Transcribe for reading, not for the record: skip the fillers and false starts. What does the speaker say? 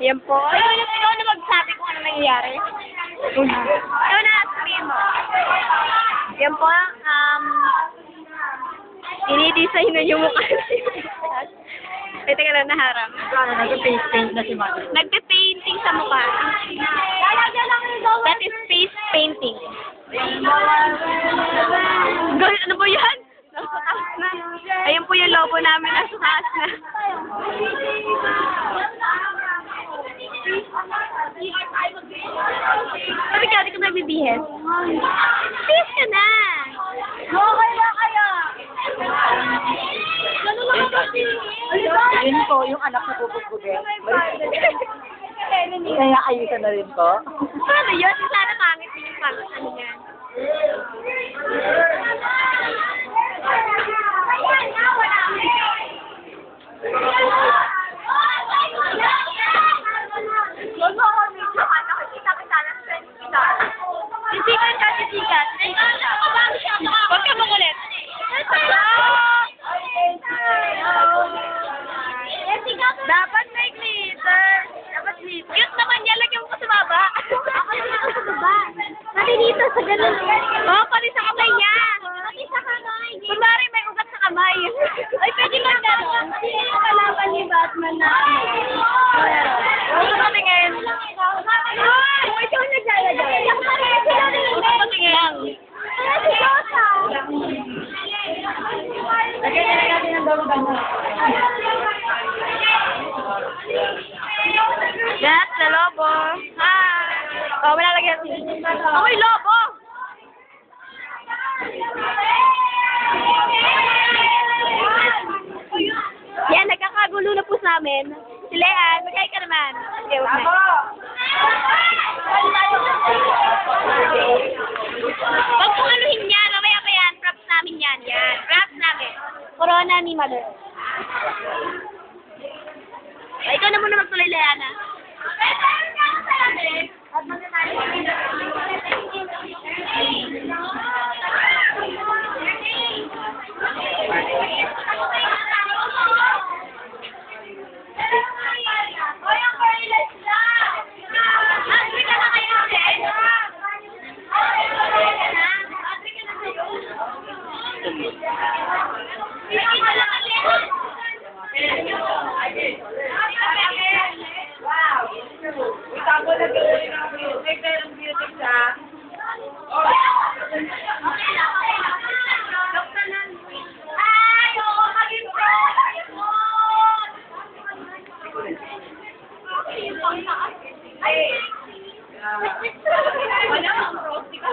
Yan po. Ikaw na magsabi kung ano nangyayari. Ikaw na sabihin mo. Yan po, dinidesign na yung mukha. Ay, teka lang, naharap. Nag-face paint na si Mother. Nagpe-painting sa mukha. That is face painting. Ano po yan? Nasa taas na. Ayun po yung lobo namin, nasa taas na. Sabi ka, di ka nagbibihis. Bihis ka na. Okay na kaya. Yun po, yung anak na pupugbugin. Kaya ayusan na rin po. Ano yun? Sana pangit din yung pangit. Ano yan? Sisikat ka, sisikat. Huwag ka makulit. Dapat may glitter. Dapat glitter. Cute naman yan. Lagyan mo ko sa baba. Ako naman ako sa baba. Pati dito sa ganun. Oo, pati sa kamay niya. Pati sa kamay. Kunwari may ugat sa kamay. Ay, pwede ba gano'n? Sino yung kalaban ni Batman na? Huwag ka patingin. Ay, ikaw naglalagay. Huwag ka patingin. Si Rosa. Lagyan na natin ang dalo-dalo. That's the lobo. Hi. Oh, wala lagyan. Amoy lobo. Yan, nagkakagulo na po sa amin. Si Leanne, magkay ka naman. Okay, wag na. Huwag kong anuhin yan. Mamaya pa yan. Props namin yan. Yan. Props namin. Corona ni Mother. Ay, ikaw na muna magtuloy, Leanne. Wala, ang rosy ka.